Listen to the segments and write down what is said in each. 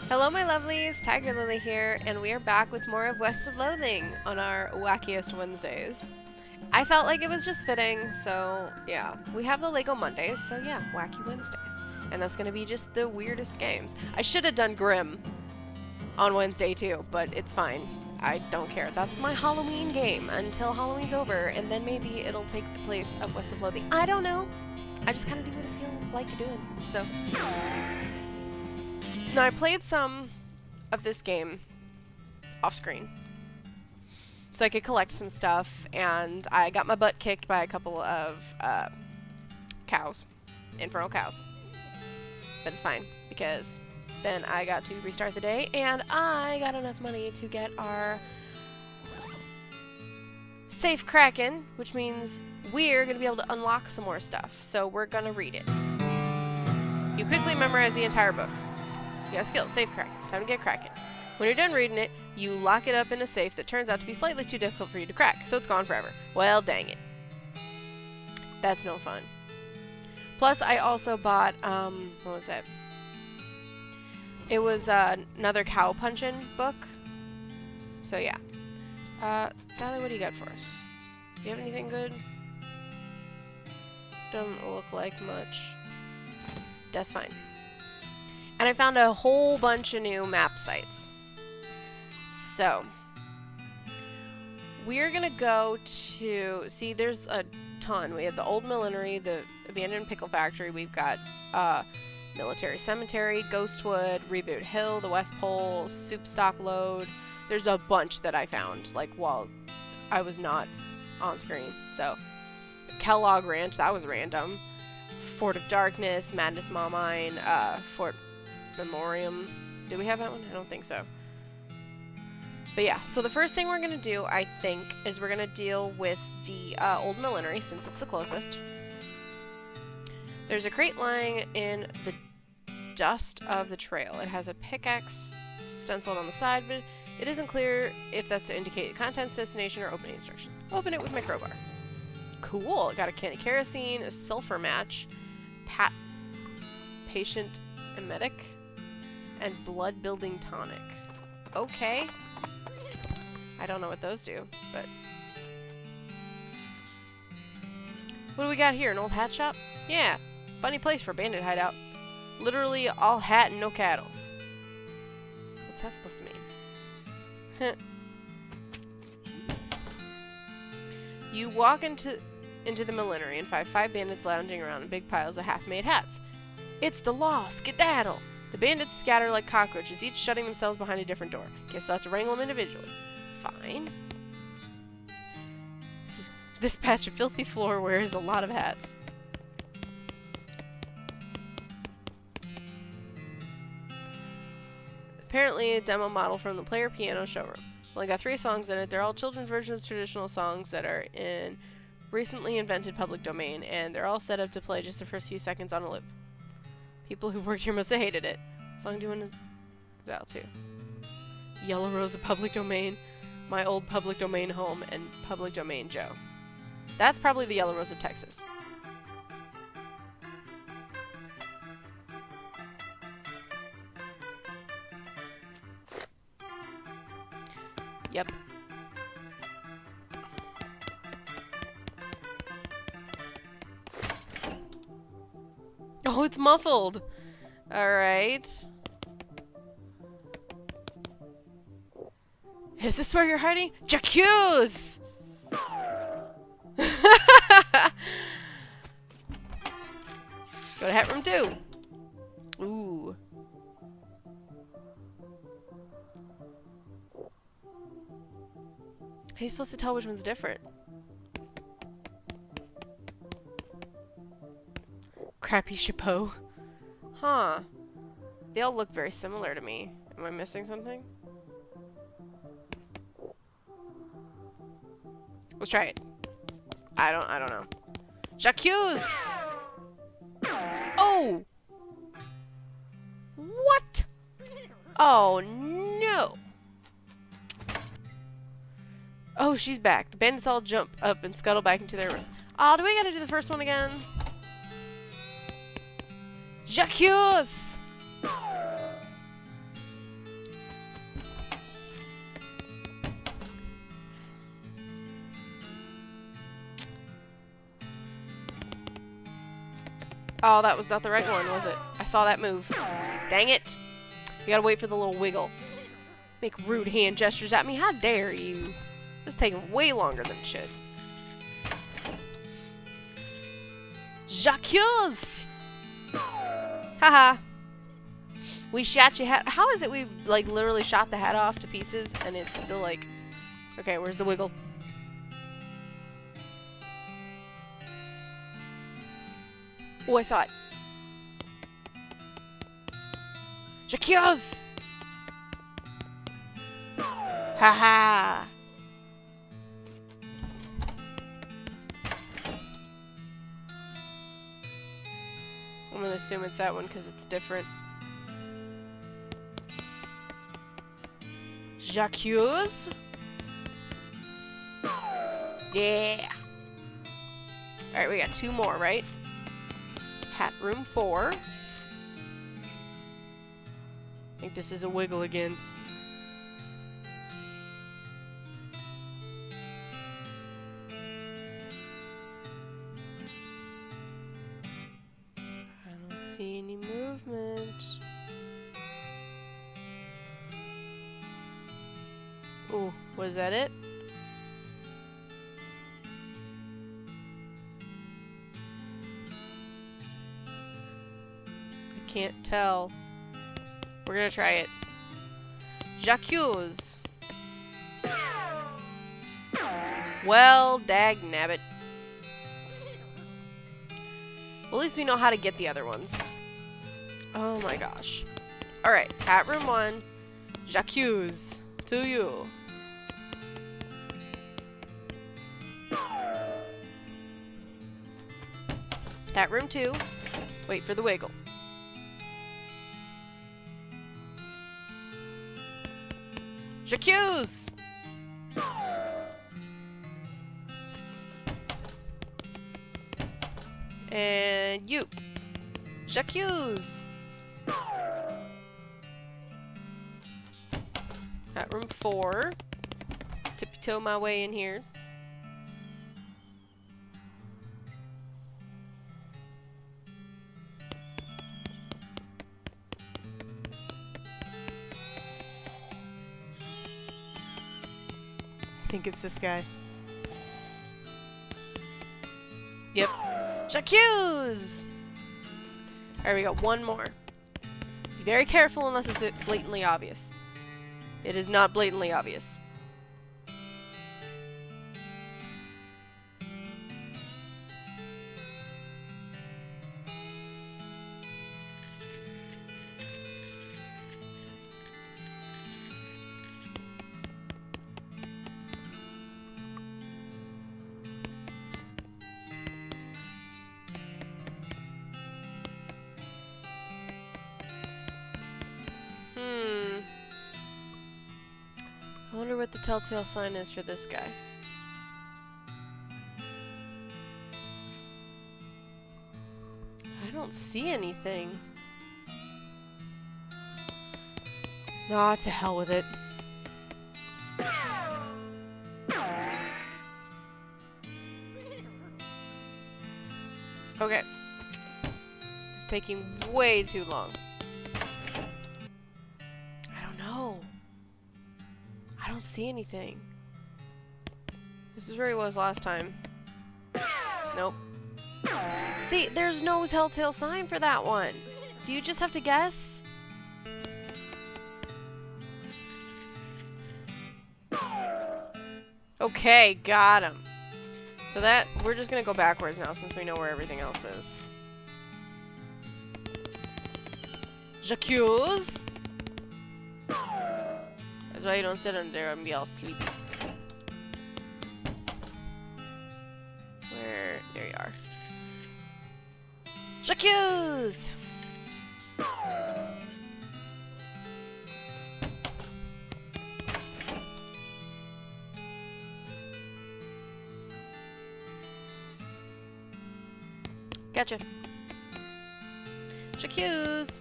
Hello my lovelies, TigerLily here, and we are back with more of West of Loathing on our wackiest Wednesdays. I felt like it was just fitting, so yeah. We have the Lego Mondays, so yeah, wacky Wednesdays. And that's gonna be just the weirdest games. I should have done Grimm on Wednesday too, but it's fine. I don't care. That's my Halloween game until Halloween's over, and then maybe it'll take the place of West of Loathing. I don't know. I just kind of do what I feel like doing, so... Now, I played some of this game off screen so I could collect some stuff, and I got my butt kicked by a couple of cows, infernal cows. But it's fine, because then I got to restart the day, and I got enough money to get our Safecracking, which means we're going to be able to unlock some more stuff. So we're going to read it. You quickly memorize the entire book. You got skills, Safecracking. Time to get cracking. When you're done reading it, you lock it up in a safe that turns out to be slightly too difficult for you to crack, so it's gone forever. Well, dang it. That's no fun. Plus, I also bought, what was it? It was another cow punching book. So, yeah. Sally, what do you got for us? Do you have anything good? Doesn't look like much. That's fine. And I found a whole bunch of new map sites. So, we're gonna go to, see there's a ton. We have the Old Millinery, the Abandoned Pickle Factory, we've got Military Cemetery, Ghostwood, Reboot Hill, the West Pole, Soup Stock Load. There's a bunch that I found, like, while I was not on screen. So, Kellogg Ranch, that was random. Fort of Darkness, Madness Maw Mine, Fort Memoriam. Did we have that one? I don't think so. But yeah, so the first thing we're going to do, I think, is we're going to deal with the Old Millinery, since it's the closest. There's a crate lying in the dust of the trail. It has a pickaxe stenciled on the side, but it isn't clear if that's to indicate contents, destination, or opening instructions. Open it with my crowbar. Cool. Got a can of kerosene, a sulfur match, patient emetic, and blood building tonic. Okay. I don't know what those do, but... What do we got here? An old hat shop? Yeah. Funny place for Bandit Hideout. Literally all hat and no cattle. What's that supposed to mean? You walk into the millinery and find 5 bandits lounging around in big piles of half-made hats. It's the law! Skedaddle! The bandits scatter like cockroaches, each shutting themselves behind a different door. Guess I'll have to wrangle them individually. Fine. This patch of filthy floor wears a lot of hats. Apparently a demo model from the Player Piano showroom. It's only got 3 songs in it. They're all children's versions of traditional songs that are in recently invented public domain, and they're all set up to play just the first few seconds on a loop. People who worked here must have hated it. What song do you want to out to? Yellow Rose of Public Domain, My Old Public Domain Home, and Public Domain Joe. That's probably the Yellow Rose of Texas. Yep. Oh, it's muffled. Alright. Is this where you're hiding? J'accuse! Go to hat room 2. Ooh. How are you supposed to tell which one's different? Crappy chapeau. Huh. They all look very similar to me. Am I missing something? Let's try it. I don't know. J'accuse! Oh! What? Oh, no. Oh, she's back. The bandits all jump up and scuttle back into their rooms. Oh, do we gotta do the first one again? J'accuse! Oh, that was not the right one, was it? I saw that move. Dang it. You gotta wait for the little wiggle. Make rude hand gestures at me. How dare you? This is taking way longer than it should. Jacques! Haha. We shot your hat. How is it we've, like, literally shot the hat off to pieces and it's still like... Okay, where's the wiggle? Oh, I saw it. Jacques! Haha! I'm gonna assume it's that one because it's different. Jacques? Yeah! Alright, we got 2 more, right? Hat room 4. I think this is a wiggle again. I don't see any movement. Oh, was that it? I can't tell. We're gonna try it. Jacques. Well, dagnabbit. Well, at least we know how to get the other ones. Oh my gosh. Alright, hat room 1. Jacques, to you. Hat room 2. Wait for the wiggle. Jacques! And you. Jacques! At room 4. Tippy-toe my way in here. I think it's this guy. Yep. Jacques! Alright, we got 1 more. Be very careful unless it's blatantly obvious. It is not blatantly obvious. I wonder what the telltale sign is for this guy. I don't see anything. Nah, to hell with it. Okay. It's taking way too long. I don't know. I don't see anything. This is where he was last time. Nope. See, there's no telltale sign for that one. Do you just have to guess? Okay, got him. So that, we're just gonna go backwards now since we know where everything else is. Jacques! That's why you don't sit under there and be all sleepy. Where? There you are. Jacques! Gotcha. Jacques!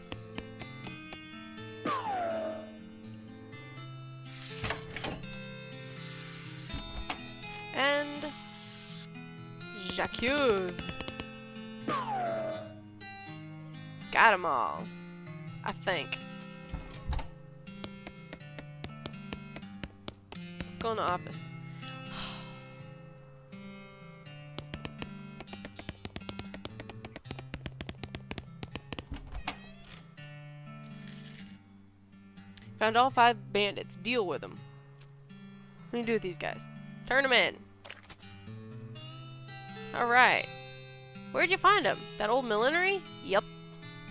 And Jacques. Got them all. I think. Let's go in the office. Found all 5 bandits. Deal with them. What do you do with these guys? Turn them in. Alright. Where'd you find them? That old millinery? Yup.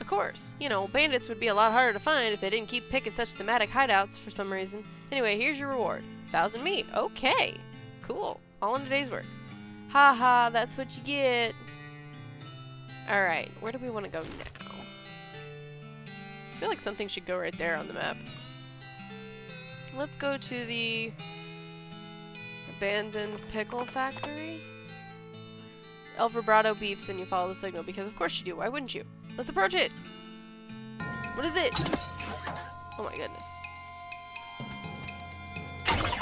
Of course. You know, bandits would be a lot harder to find if they didn't keep picking such thematic hideouts for some reason. Anyway, here's your reward. 1,000 meat. Okay. Cool. All in a day's work. Ha ha, that's what you get. Alright, where do we want to go now? I feel like something should go right there on the map. Let's go to the abandoned Pickle Factory. El vibrato beeps and you follow the signal because of course you do. Why wouldn't you? Let's approach it. What is it? Oh my goodness.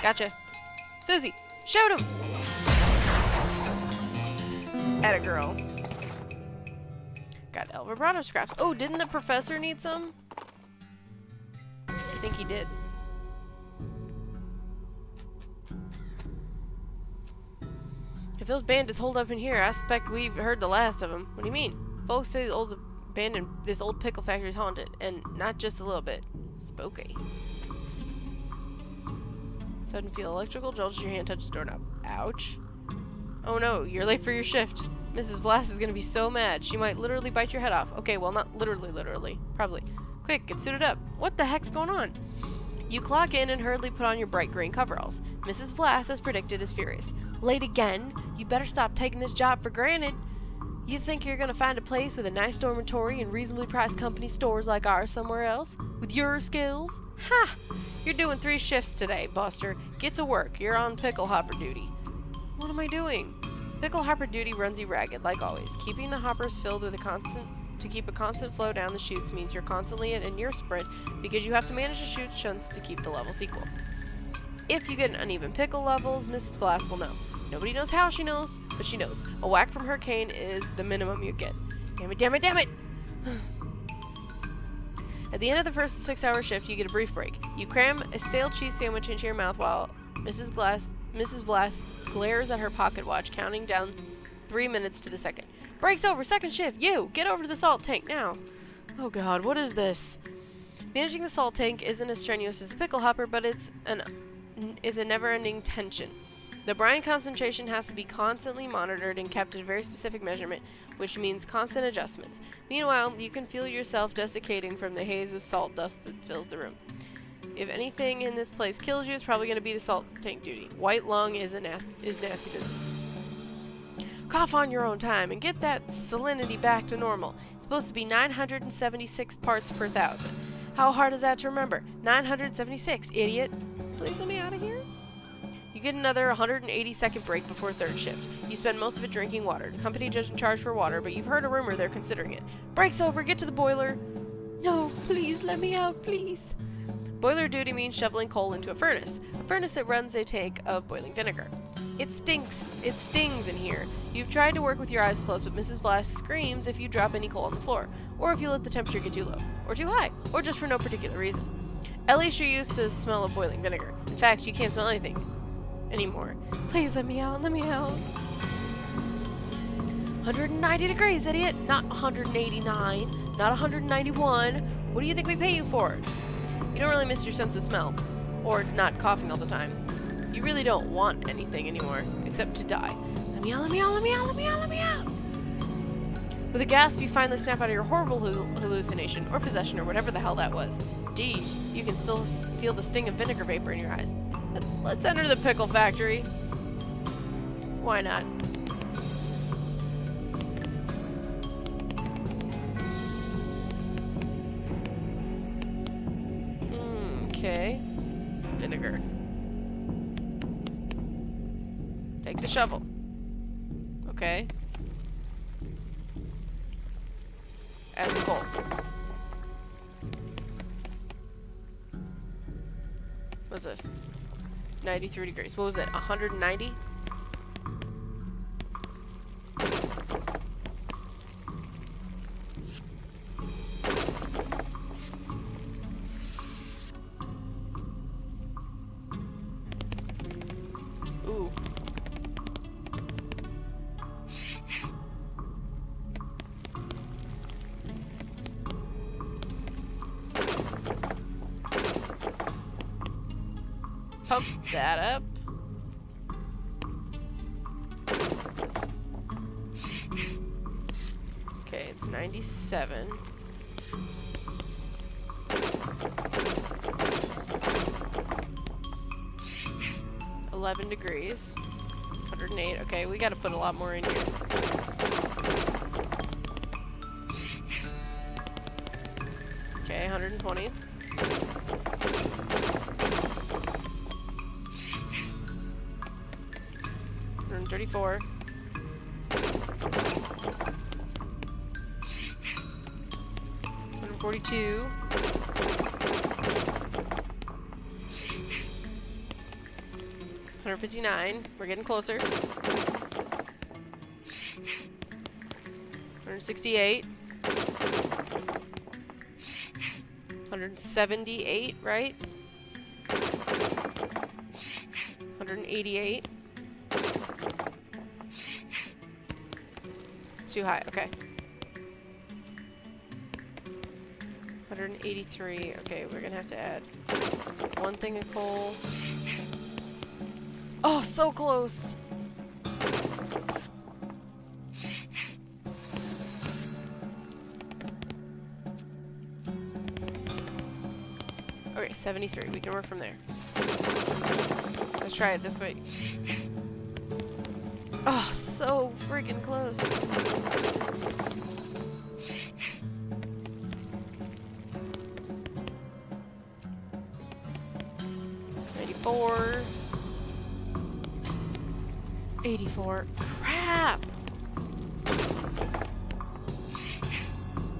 Gotcha. Susie, shoot him! Atta girl. Got El vibrato scraps. Oh, didn't the professor need some? I think he did. If those bandits hold up in here, I suspect we've heard the last of them. What do you mean? Folks say this old pickle factory is haunted, and not just a little bit. Spooky. Sudden feel electrical jolts your hand touches the doorknob. Ouch. Oh no, you're late for your shift. Mrs. Vlass is gonna be so mad. She might literally bite your head off. Okay, well not literally. Probably. Quick, get suited up. What the heck's going on? You clock in and hurriedly put on your bright green coveralls. Mrs. Vlass, as predicted, is furious. Late again? You better stop taking this job for granted. You think you're gonna find a place with a nice dormitory and reasonably priced company stores like ours somewhere else? With your skills? Ha! You're doing 3 shifts today, Buster. Get to work. You're on pickle hopper duty. What am I doing? Pickle hopper duty runs you ragged, like always. Keeping the hoppers filled with to keep a constant flow down the chutes means you're constantly in your sprint because you have to manage the chute shunts to keep the levels equal. If you get an uneven pickle levels, Mrs. Vlass will know. Nobody knows how she knows, but she knows. A whack from her cane is the minimum you get. Damn it! At the end of the first 6-hour shift, you get a brief break. You cram a stale cheese sandwich into your mouth while Mrs. Vlass glares at her pocket watch, counting down 3 minutes to the second. Break's over! Second shift! You! Get over to the salt tank now! Oh god, what is this? Managing the salt tank isn't as strenuous as the pickle hopper, but it's a never-ending tension. The brine concentration has to be constantly monitored and kept at a very specific measurement, which means constant adjustments. Meanwhile, you can feel yourself desiccating from the haze of salt dust that fills the room. If anything in this place kills you, it's probably going to be the salt tank duty. White lung is nasty business. Cough on your own time and get that salinity back to normal. It's supposed to be 976 parts per thousand. How hard is that to remember? 976, idiot. Please let me out of here. You get another 180-second break before third shift. You spend most of it drinking water. The company doesn't charge for water, but you've heard a rumor they're considering it. Break's over. Get to the boiler. No, please let me out, please. Boiler duty means shoveling coal into a furnace that runs a tank of boiling vinegar. It stinks. It stings in here. You've tried to work with your eyes closed, but Mrs. Vlass screams if you drop any coal on the floor, or if you let the temperature get too low, or too high, or just for no particular reason. At least you're used to the smell of boiling vinegar. In fact, you can't smell anything anymore. Please let me out, let me out. 190 degrees, idiot! Not 189, not 191. What do you think we pay you for? You don't really miss your sense of smell, or not coughing all the time. You really don't want anything anymore, except to die. Let me out, let me out, let me out, let me out, let me out! With a gasp, you finally snap out of your horrible hallucination, or possession, or whatever the hell that was. Geez, you can still feel the sting of vinegar vapor in your eyes. Let's enter the Pickle Factory. Why not? Okay. Vinegar. Take the shovel. Okay. Add the coal. What's this? 93 degrees. What was it? 190? Pump that up. Okay, it's 97. 11 degrees. 108. Okay, we gotta put a lot more in here. Okay, 120. 134. 142. 159. We're getting closer. 168. 178, right? 188. Too high, okay. 183. Okay, we're gonna have to add one thing of coal. Oh, so close! Okay, 73. We can work from there. Let's try it this way. Oh, so freaking close. '94. 84. Crap!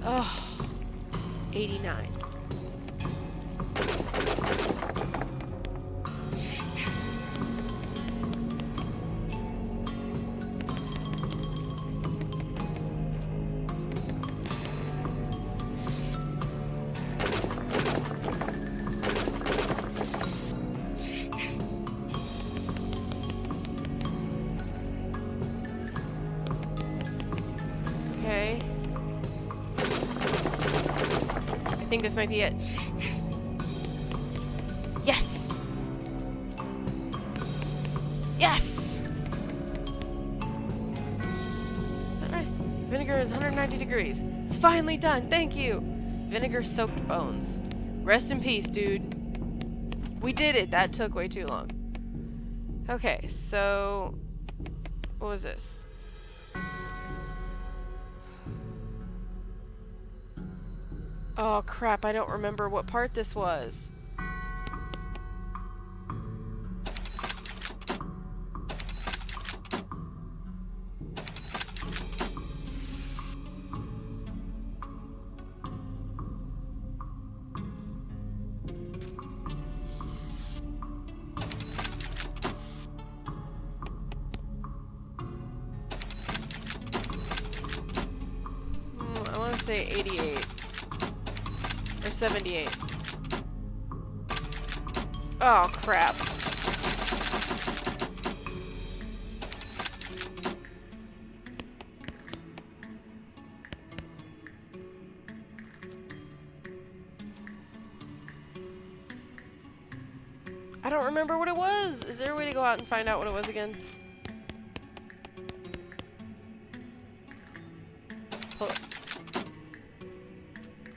Oh. 89. Okay. I think this might be it. Yes! Yes! Alright. Vinegar is 190 degrees. It's finally done. Thank you. Vinegar-soaked bones. Rest in peace, dude. We did it. That took way too long. Okay, so... what was this? Oh crap, I don't remember what part this was. I want to say 88. Or 78. Oh, crap. I don't remember what it was. Is there a way to go out and find out what it was again? Pull it.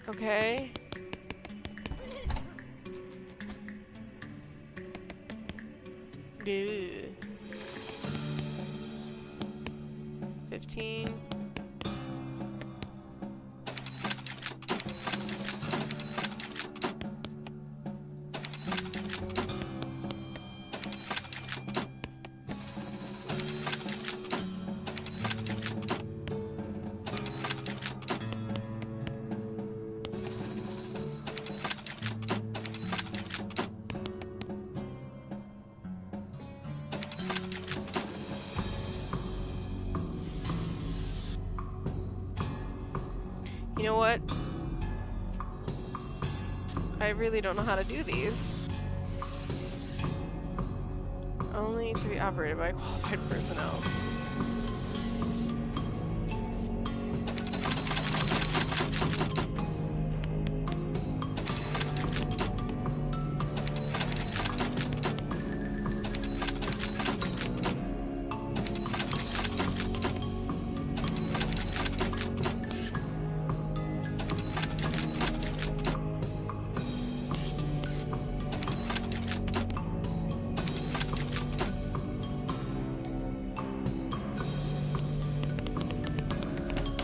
Okay. Ew. 15. You know what? I really don't know how to do these. Only to be operated by qualified personnel.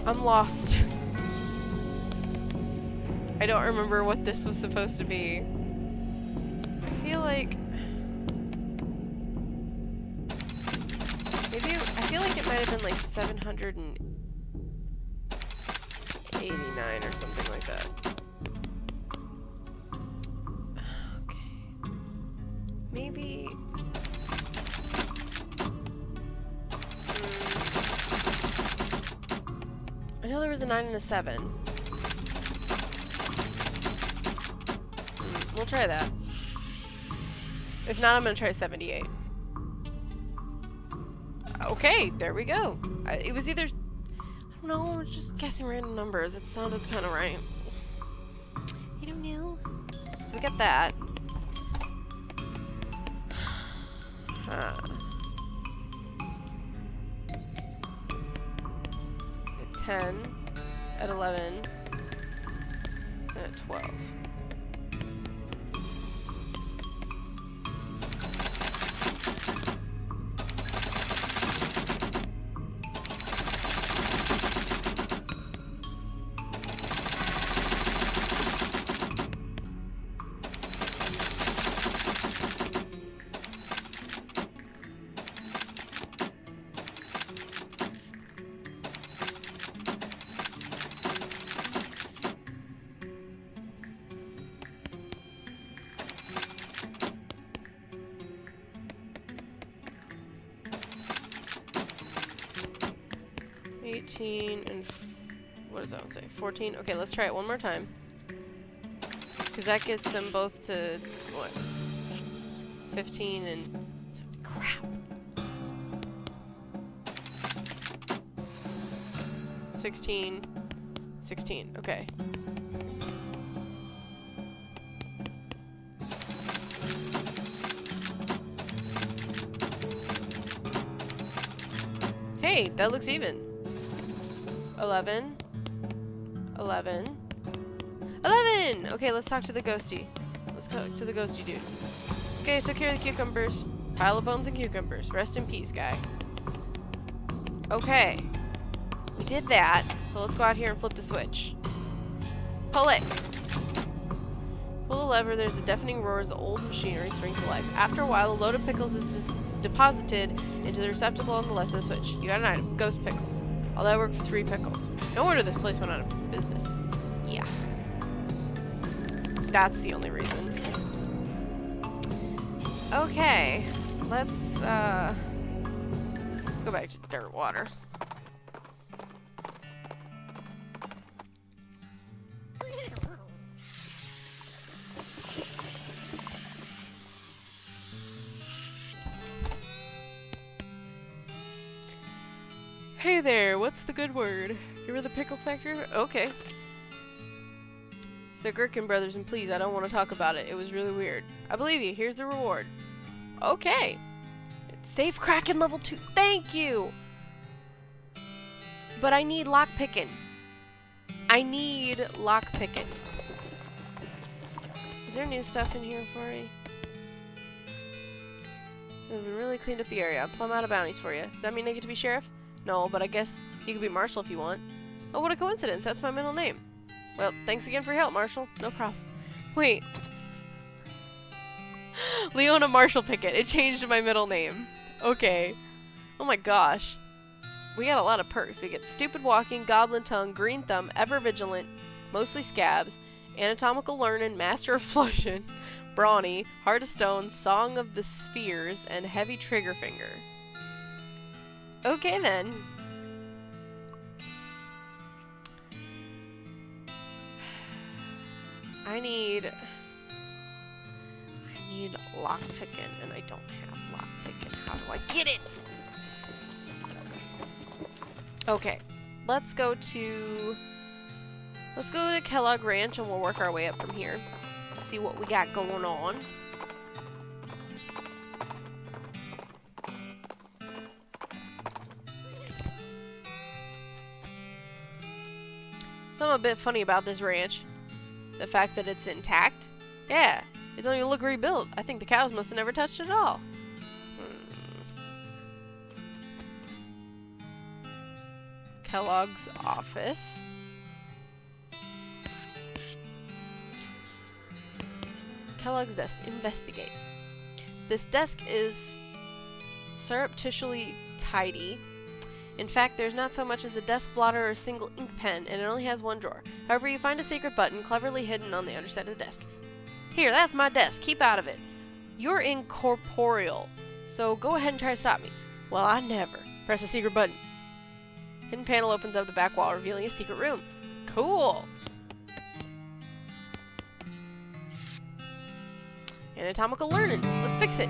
I'm lost. I don't remember what this was supposed to be. I feel like... Maybe... I feel like it might have been like 789 or something like that. Okay. Maybe... I know there was a 9 and a 7. We'll try that. If not, I'm gonna try 78. Okay, there we go. It was either... I don't know, we're just guessing random numbers. It sounded kind of right. I don't know. So we got that. 10, at 11, and at 12. And what does that one say? 14. Okay, let's try it one more time. Because that gets them both to what? 15 and crap. 16. 16. Okay. Hey, that looks even. 11. 11. 11! Okay, let's talk to the ghosty. Let's go to the ghosty dude. Okay, took care of the cucumbers. Pile of bones and cucumbers. Rest in peace, guy. Okay. We did that. So let's go out here and flip the switch. Pull it! Pull the lever, there's a deafening roar as the old machinery springs to life. After a while, a load of pickles is deposited into the receptacle on the left of the switch. You got an item. Ghost pickle. All that work for 3 pickles. No wonder this place went out of business. Yeah. That's the only reason. Okay. Let's go back to dirt water. Hey there, what's the good word? You're the Pickle Factory? Okay. It's the Gherkin brothers, and please, I don't want to talk about it. It was really weird. I believe you. Here's the reward. Okay. It's Safecracking level 2. Thank you! But I need Lockpicking. I need Lockpicking. Is there new stuff in here for me? We've really cleaned up the area. Plumb out of bounties for you. Does that mean I get to be sheriff? No, but I guess you could be Marshall if you want. Oh, what a coincidence. That's my middle name. Well, thanks again for your help, Marshall. No problem. Wait. Leona Marshall-Pickett. It changed to my middle name. Okay. Oh my gosh. We got a lot of perks. We get Stupid Walking, Goblin Tongue, Green Thumb, Ever Vigilant, Mostly Scabs, Anatomical Learning, Master of Flushing, Brawny, Heart of Stone, Song of the Spheres, and Heavy Trigger Finger. Okay then. I need Lockpicking, and I don't have Lockpicking. How do I get it? Okay, let's go to Kellogg Ranch, and we'll work our way up from here. See what we got going on. Something a bit funny about this ranch. The fact that it's intact. Yeah, it don't even look rebuilt. I think the cows must have never touched it at all. Kellogg's office. Kellogg's desk. Investigate. This desk is surreptitiously tidy. In fact, there's not so much as a desk blotter or a single ink pen, and it only has one drawer. However, you find a secret button cleverly hidden on the underside of the desk. Here, that's my desk. Keep out of it. You're incorporeal, so go ahead and try to stop me. Well, I never. Press the secret button. Hidden panel opens up the back wall, revealing a secret room. Cool! Anatomical learning. Let's fix it.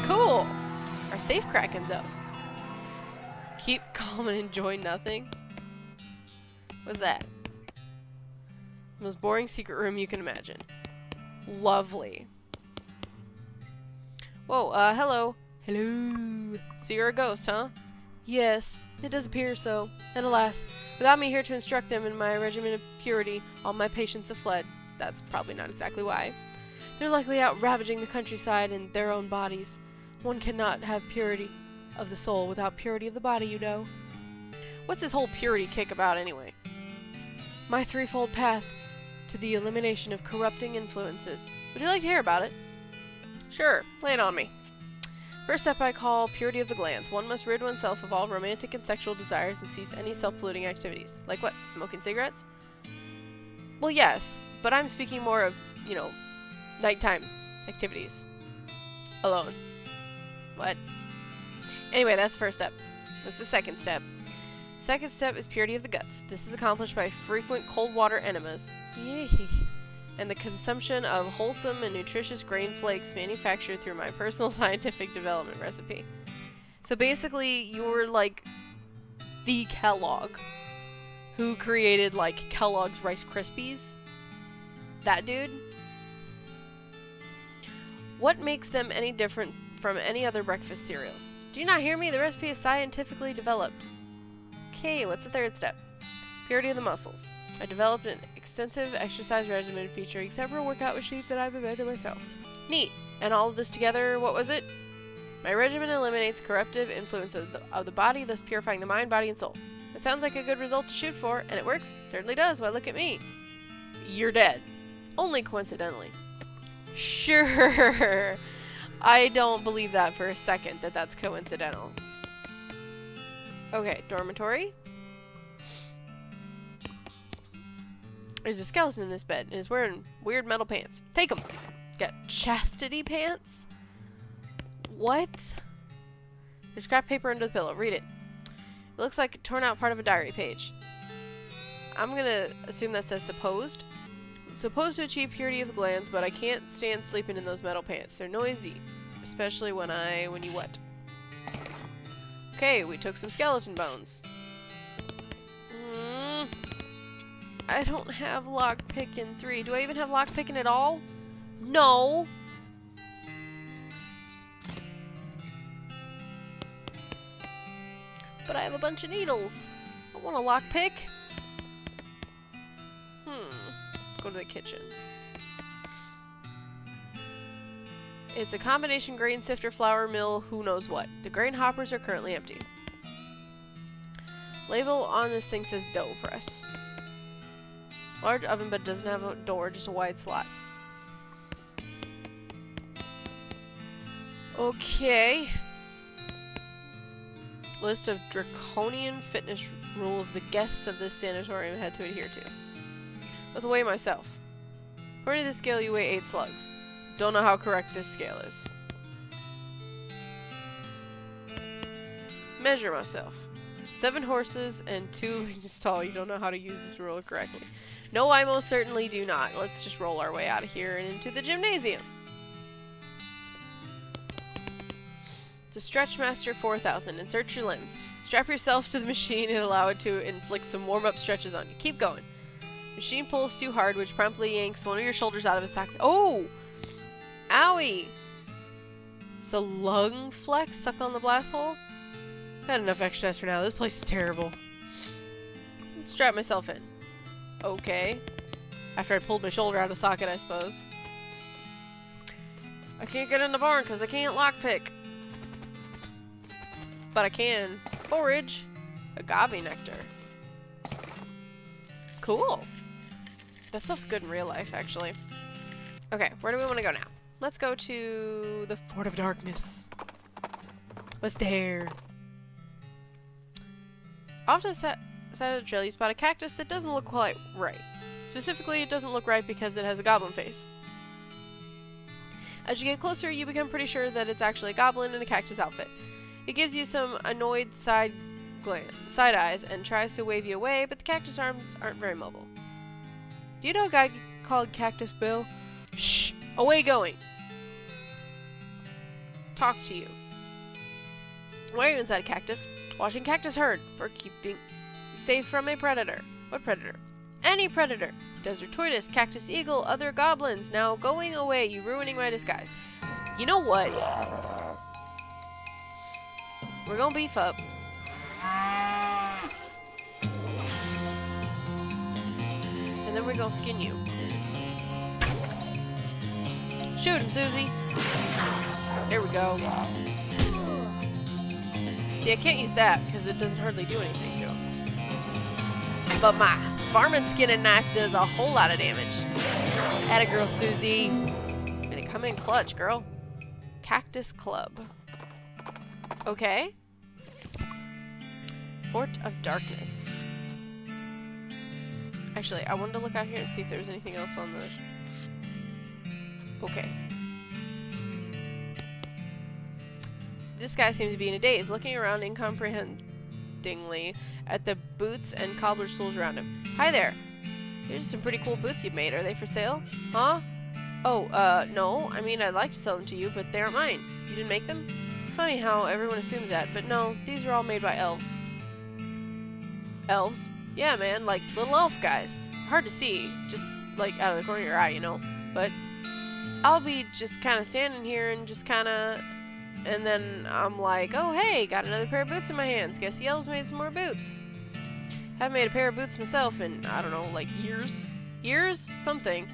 Cool! Our Safecracking's up. Keep calm and enjoy nothing. What's that? The most boring secret room you can imagine. Lovely. Whoa, hello. Hello. So you're a ghost, huh? Yes, it does appear so. And alas, without me here to instruct them in my regimen of purity, all my patients have fled. That's probably not exactly why. They're likely out ravaging the countryside in their own bodies. One cannot have purity of the soul without purity of the body, you know. What's this whole purity kick about anyway? My threefold path to the elimination of corrupting influences. Would you like to hear about it? Sure, lay it on me. First step I call purity of the glands. One must rid oneself of all romantic and sexual desires and cease any self-polluting activities. Like what? Smoking cigarettes? Well, yes, but I'm speaking more of, you know, nighttime activities. Alone. What? Anyway, that's the first step. That's the second step. Second step is purity of the guts. This is accomplished by frequent cold water enemas. Yay. And the consumption of wholesome and nutritious grain flakes manufactured through my personal scientific development recipe. So basically, you're like the Kellogg who created like Kellogg's Rice Krispies. That dude. What makes them any different from any other breakfast cereals? Do you not hear me? The recipe is scientifically developed. Okay, what's the third step? Purity of the muscles. I developed an extensive exercise regimen featuring several workout machines that I've invented myself. Neat. And all of this together, what was it? My regimen eliminates corruptive influence of the body, thus purifying the mind, body, and soul. That sounds like a good result to shoot for, and it works. Certainly does. Why, look at me. You're dead. Only coincidentally. Sure. I don't believe that for a second, that that's coincidental. Okay, dormitory. There's a skeleton in this bed, and he's wearing weird metal pants. Take them. Got chastity pants? What? There's scrap paper under the pillow. Read it. It looks like a torn out part of a diary page. I'm gonna assume that says supposed. Supposed to achieve purity of the glands, but I can't stand sleeping in those metal pants. They're noisy, especially when you what? Okay, we took some skeleton bones. I don't have Lockpicking 3. Do I even have Lockpicking at all? No. But I have a bunch of needles. I want a lockpick. Let's go to the kitchens. It's a combination grain sifter, flour mill, who knows what. The grain hoppers are currently empty. Label on this thing says dough press. Large oven, but doesn't have a door, just a wide slot. Okay. List of draconian fitness rules the guests of this sanatorium had to adhere to. Let's weigh myself. According to this scale, you weigh 8 slugs. Don't know how correct this scale is. Measure myself. 7 horses and 2 legs tall. You don't know how to use this ruler correctly. No, I most certainly do not. Let's just roll our way out of here and into the gymnasium. To Stretch Master 4000. Insert your limbs. Strap yourself to the machine and allow it to inflict some warm-up stretches on you. Keep going. Machine pulls too hard, which promptly yanks one of your shoulders out of its socket. Oh! Owie! It's a lung flex. Suck on the blast hole. I've had enough exercise for now. This place is terrible. Let's strap myself in. Okay. After I pulled my shoulder out of the socket, I suppose. I can't get in the barn because I can't lockpick. But I can forage. Agave nectar. Cool. That stuff's good in real life, actually. Okay, where do we want to go now? Let's go to the Fort of Darkness. What's there? Off to the side of the trail, you spot a cactus that doesn't look quite right. Specifically, it doesn't look right because it has a goblin face. As you get closer, you become pretty sure that it's actually a goblin in a cactus outfit. It gives you some annoyed side eyes and tries to wave you away, but the cactus arms aren't very mobile. Do you know a guy called Cactus Bill? Shh! Away going! Talk to you. Why are you inside a cactus? Watching cactus herd for keeping safe from a predator. What predator? Any predator. Desert tortoise, cactus eagle, other goblins. Now going away, you ruining my disguise. You know what? We're gonna beef up. And then we're gonna skin you. Shoot him, Susie. There we go. See, I can't use that because it doesn't hardly do anything to him. But my varmint skinning knife does a whole lot of damage. Atta girl, Susie. Gonna come in clutch, girl. Cactus Club. Okay. Fort of Darkness. Actually, I wanted to look out here and see if there was anything else on the... Okay. This guy seems to be in a daze, looking around incomprehendingly at the boots and cobbler's tools around him. Hi there. Here's some pretty cool boots you've made. Are they for sale? Huh? Oh, no. I mean, I'd like to sell them to you, but they aren't mine. You didn't make them? It's funny how everyone assumes that, but no, these are all made by elves. Elves? Yeah, man, like little elf guys. Hard to see, just like out of the corner of your eye, you know? But I'll be just kind of standing here and just kind of... And then I'm like, oh hey, got another pair of boots in my hands. Guess the elves made some more boots. Haven't made a pair of boots myself in, I don't know, like years? Years? Something.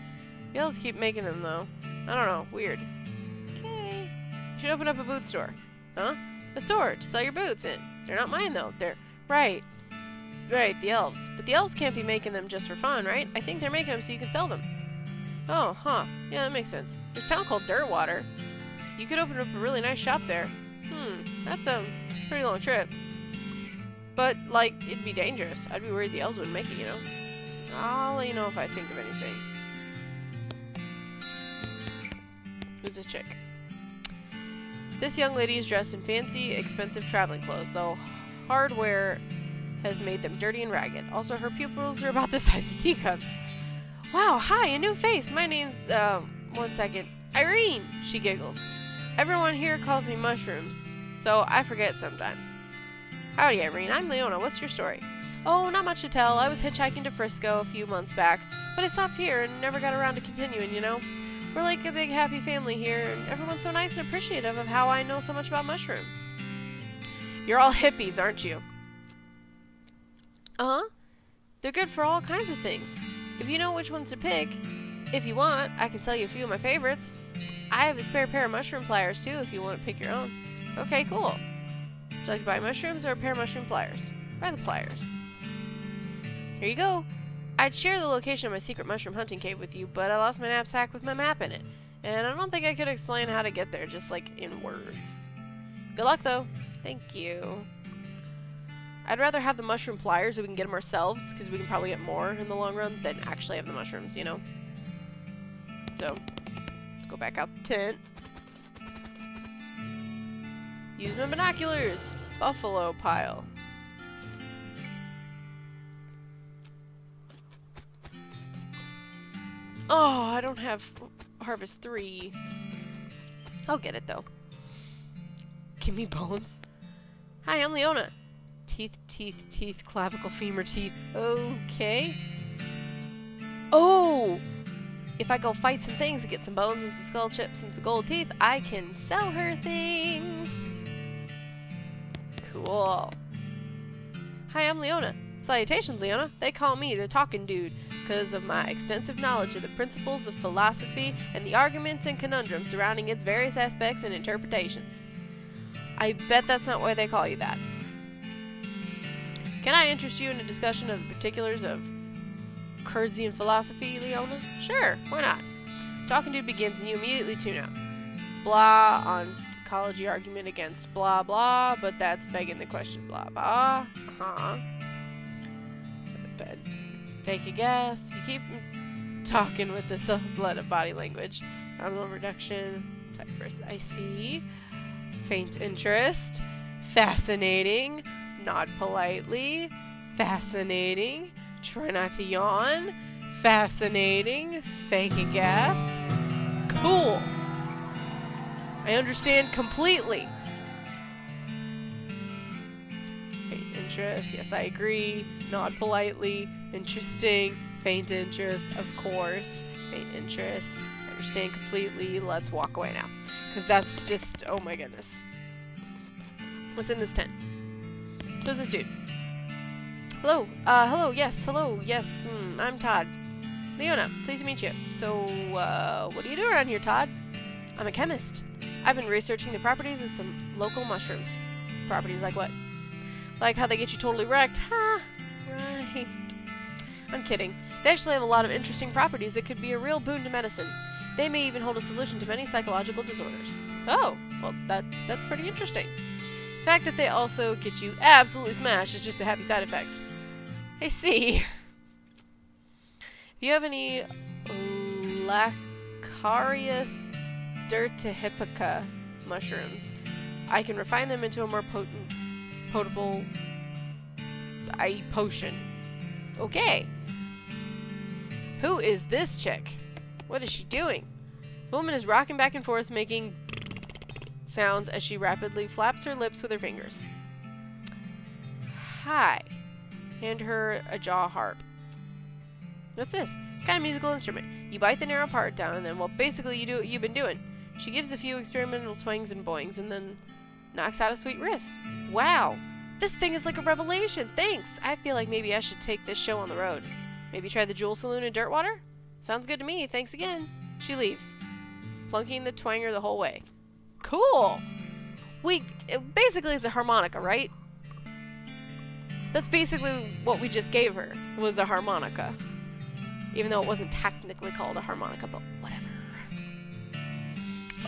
The elves keep making them though. I don't know, weird. Okay. You should open up a boot store. Huh? A store to sell your boots in. They're not mine though. They're... Right. Right, the elves. But the elves can't be making them just for fun, right? I think they're making them so you can sell them. Oh, huh. Yeah, that makes sense. There's a town called Dirtwater. You could open up a really nice shop there. That's a pretty long trip. But, like, it'd be dangerous. I'd be worried the elves wouldn't make it, you know? I'll let you know if I think of anything. Who's this chick? This young lady is dressed in fancy, expensive traveling clothes, though hardware has made them dirty and ragged. Also, her pupils are about the size of teacups. Wow, hi, a new face. My name's, one second. Irene, she giggles. Everyone here calls me Mushrooms, so I forget sometimes. Howdy, Irene. I'm Leona. What's your story? Oh, not much to tell. I was hitchhiking to Frisco a few months back, but I stopped here and never got around to continuing, you know? We're like a big happy family here, and everyone's so nice and appreciative of how I know so much about mushrooms. You're all hippies, aren't you? Uh-huh. They're good for all kinds of things. If you know which ones to pick, if you want, I can sell you a few of my favorites. I have a spare pair of mushroom pliers, too, if you want to pick your own. Okay, cool. Would you like to buy mushrooms or a pair of mushroom pliers? Buy the pliers. Here you go. I'd share the location of my secret mushroom hunting cave with you, but I lost my knapsack with my map in it. And I don't think I could explain how to get there, just like in words. Good luck, though. Thank you. I'd rather have the mushroom pliers so we can get them ourselves, because we can probably get more in the long run than actually have the mushrooms, you know? So, let's go back out the tent. Use my binoculars. Buffalo pile. Oh, I don't have Harvest 3. I'll get it, though. Give me bones. Hi, I'm Leona. Teeth, teeth, teeth, clavicle, femur, teeth. Okay. Oh! If I go fight some things and get some bones and some skull chips and some gold teeth, I can sell her things. Cool. Hi, I'm Leona. Salutations, Leona. They call me the Talking Dude because of my extensive knowledge of the principles of philosophy and the arguments and conundrums surrounding its various aspects and interpretations. I bet that's not why they call you that. Can I interest you in a discussion of the particulars of Kurdzian philosophy, Leona? Sure, why not? Talking dude begins and you immediately tune out. Blah on ecology argument against blah blah, but that's begging the question blah blah. But fake a guess. You keep talking with the self-blooded body language. Nominal reduction. Type verse. I see. Faint interest. Fascinating. Nod politely. Fascinating. Try not to yawn. Fascinating. Fake a gasp. Cool. I understand completely. Faint interest. Yes, I agree. Nod politely. Interesting. Faint interest. Of course. Faint interest. I understand completely. Let's walk away now. Because that's just... oh my goodness. What's in this tent? Who's this dude? Hello. Hello. Yes. Hello. Yes. I'm Todd. Leona. Pleased to meet you. So, what do you do around here, Todd? I'm a chemist. I've been researching the properties of some local mushrooms. Properties like what? Like how they get you totally wrecked? Ha! Right. I'm kidding. They actually have a lot of interesting properties that could be a real boon to medicine. They may even hold a solution to many psychological disorders. Oh, well, that's pretty interesting. The fact that they also get you absolutely smashed is just a happy side effect. I see. If you have any Lacarius dirtihippica mushrooms, I can refine them into a more potable potion. Okay. Who is this chick? What is she doing? The woman is rocking back and forth, making sounds as she rapidly flaps her lips with her fingers. Hi. Hand her a jaw harp. What's this? What kind of musical instrument? You bite the narrow part down and then, well, basically you do what you've been doing. She gives a few experimental twangs and boings and then knocks out a sweet riff. Wow. This thing is like a revelation. Thanks. I feel like maybe I should take this show on the road. Maybe try the Jewel Saloon in Dirtwater? Sounds good to me. Thanks again. She leaves, plunking the twanger the whole way. Cool. Basically it's a harmonica, right? That's basically what we just gave her, was a harmonica. Even though it wasn't technically called a harmonica, but whatever.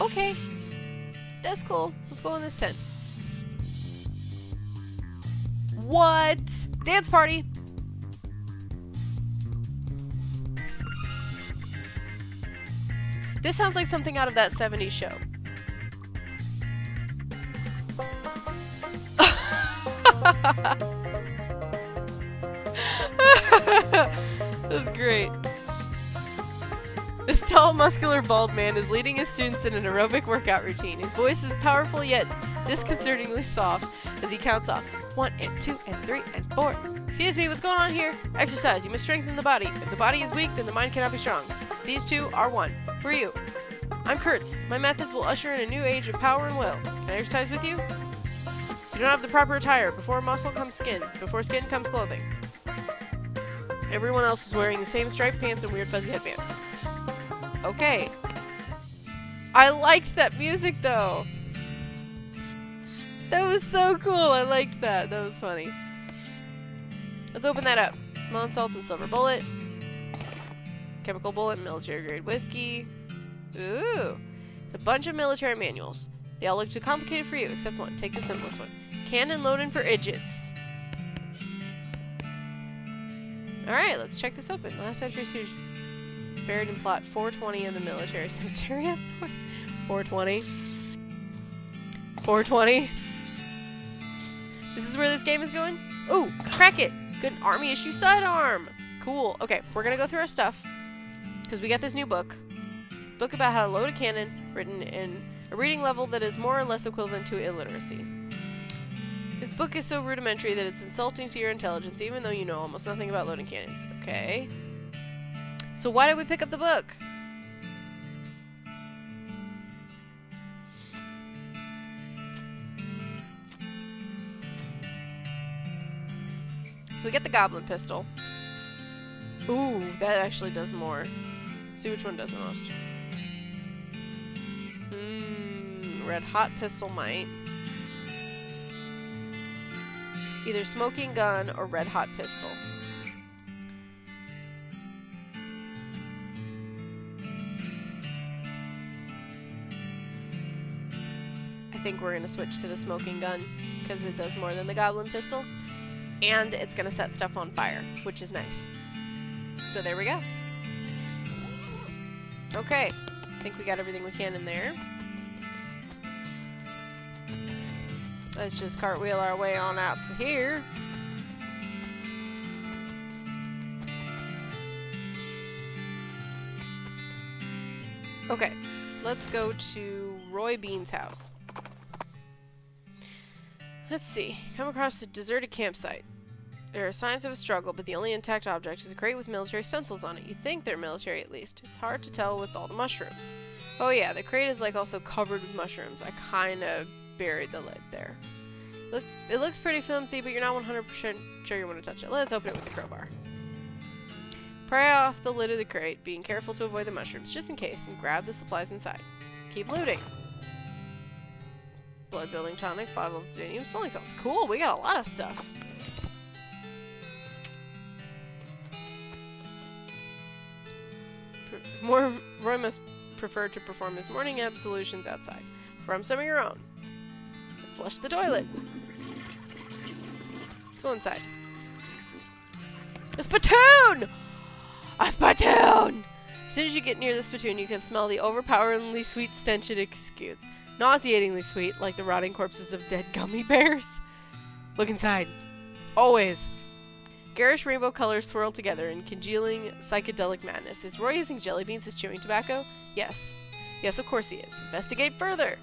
Okay. That's cool. Let's go in this tent. What? Dance party! This sounds like something out of that 70s show. That's great. This tall, muscular, bald man is leading his students in an aerobic workout routine. His voice is powerful yet disconcertingly soft as he counts off 1 and 2 and 3 and 4. Excuse me, what's going on here? Exercise. You must strengthen the body. If the body is weak, then the mind cannot be strong. These two are one. Who are you? I'm Kurtz. My methods will usher in a new age of power and will. Can I exercise with you? You don't have the proper attire. Before muscle comes skin. Before skin comes clothing. Everyone else is wearing the same striped pants and weird fuzzy headband. Okay. I liked that music though. That was so cool. I liked that. That was funny. Let's open that up. Smelling salts and silver bullet. Chemical bullet, military grade whiskey. Ooh. It's a bunch of military manuals. They all look too complicated for you, except one. Take the simplest one. Cannon loading for idiots. Alright, let's check this open. Last century was buried in plot 420 in the military cemetery up north. 420. 420. This is where this game is going? Ooh, crack it! Good army issue sidearm! Cool. Okay, we're gonna go through our stuff. Because we got this new book. Book about how to load a cannon, written in a reading level that is more or less equivalent to illiteracy. This book is so rudimentary that it's insulting to your intelligence, even though you know almost nothing about loading cannons. Okay. So why did we pick up the book? So we get the goblin pistol. Ooh, that actually does more. See which one does the most. Red hot pistol might. Either smoking gun or red hot pistol. I think we're gonna switch to the smoking gun because it does more than the goblin pistol. And it's gonna set stuff on fire, which is nice. So there we go. Okay, I think we got everything we can in there. Let's just cartwheel our way on out to here. Okay, let's go to Roy Bean's house. Let's see. Come across a deserted campsite. There are signs of a struggle, but the only intact object is a crate with military stencils on it. You think they're military, at least. It's hard to tell with all the mushrooms. Oh yeah, the crate is like also covered with mushrooms. I kinda buried the lid there. Look, it looks pretty flimsy, but you're not 100% sure you want to touch it. Let's open it with the crowbar. Pry off the lid of the crate, being careful to avoid the mushrooms, just in case, and grab the supplies inside. Keep looting. Blood building tonic, bottle of Danium. Smelling sounds cool. We got a lot of stuff. Roy must prefer to perform his morning absolutions outside. From some of your own. Flush the toilet. Let's go inside. A spittoon! A spittoon! As soon as you get near the spittoon, you can smell the overpoweringly sweet stench it exudes. Nauseatingly sweet, like the rotting corpses of dead gummy bears. Look inside. Always. Garish rainbow colors swirl together in congealing psychedelic madness. Is Roy using jelly beans as chewing tobacco? Yes. Yes, of course he is. Investigate further.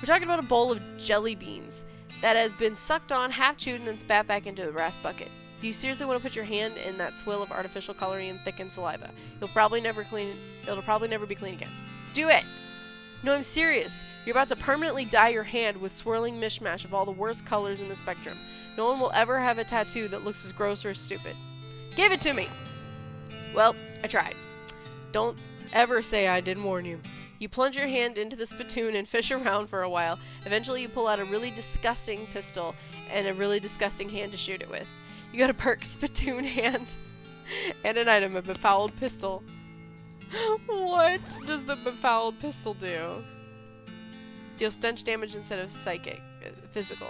We're talking about a bowl of jelly beans that has been sucked on, half chewed, and then spat back into a brass bucket. Do you seriously want to put your hand in that swill of artificial coloring and thickened saliva? It'll probably never be clean again. Let's do it! No, I'm serious. You're about to permanently dye your hand with swirling mishmash of all the worst colors in the spectrum. No one will ever have a tattoo that looks as gross or stupid. Give it to me! Well, I tried. Don't ever say I didn't warn you. You plunge your hand into the spittoon and fish around for a while. Eventually you pull out a really disgusting pistol and a really disgusting hand to shoot it with. You got a perk spittoon hand and an item, a befouled pistol. What does the befouled pistol do? Deal stench damage instead of physical.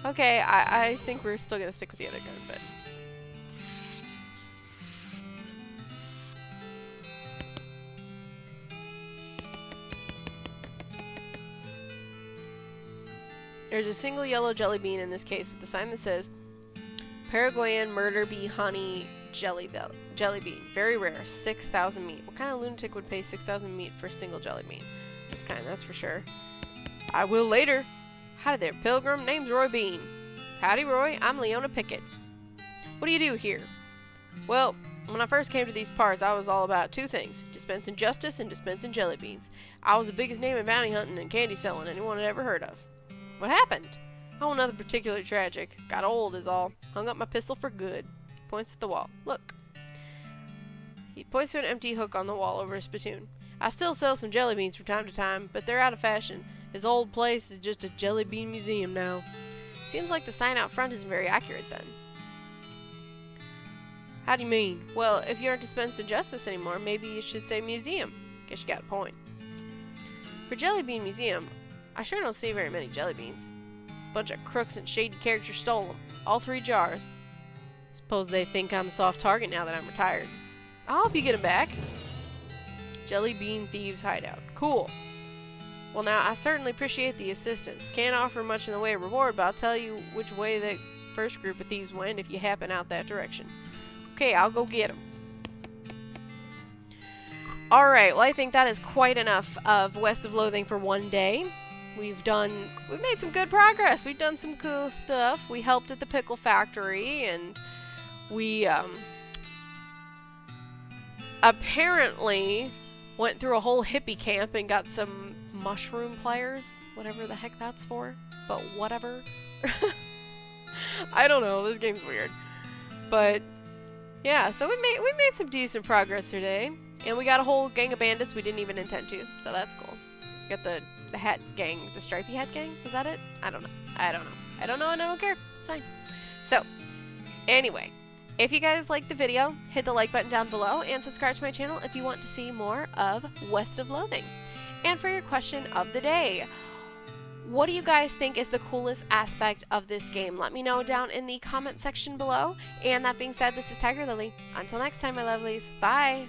Okay, I think we're still gonna stick with the other gun, but... There's a single yellow jelly bean in this case with the sign that says Paraguayan murder bee honey jelly bean. Very rare. 6,000 meat. What kind of lunatic would pay 6,000 meat for a single jelly bean? This kind, that's for sure. I will later. Howdy there, pilgrim. Name's Roy Bean. Howdy, Roy. I'm Leona Pickett. What do you do here? Well, when I first came to these parts, I was all about two things. Dispensing justice and dispensing jelly beans. I was the biggest name in bounty hunting and candy selling anyone had ever heard of. What happened? Oh, nothing particularly tragic. Got old is all. Hung up my pistol for good. Points at the wall. Look. He points to an empty hook on the wall over a spittoon. I still sell some jelly beans from time to time, but they're out of fashion. This old place is just a jelly bean museum now. Seems like the sign out front isn't very accurate then. How do you mean? Well, if you aren't dispensing justice anymore, maybe you should say museum. Guess you got a point. For Jelly Bean Museum, I sure don't see very many jelly beans. Bunch of crooks and shady characters stole them. All 3 jars. Suppose they think I'm a soft target now that I'm retired. I'll help you get them back. Jelly Bean Thieves Hideout. Cool. Well now, I certainly appreciate the assistance. Can't offer much in the way of reward, but I'll tell you which way the first group of thieves went if you happen out that direction. Okay, I'll go get them. Alright, well I think that is quite enough of West of Loathing for one day. We've made some good progress. We've done some cool stuff. We helped at the Pickle Factory, and we apparently went through a whole hippie camp and got some mushroom pliers, whatever the heck that's for, but whatever. I don't know, this game's weird. But yeah, so we made some decent progress today, and we got a whole gang of bandits we didn't even intend to, so that's cool. We got the hat gang, the stripy hat gang, is that it? I don't know and I don't care, it's fine. So, anyway, if you guys like the video, hit the like button down below and subscribe to my channel if you want to see more of West of Loathing. And for your question of the day, what do you guys think is the coolest aspect of this game? Let me know down in the comment section below. And that being said, this is TigerLily. Until next time, my lovelies. Bye!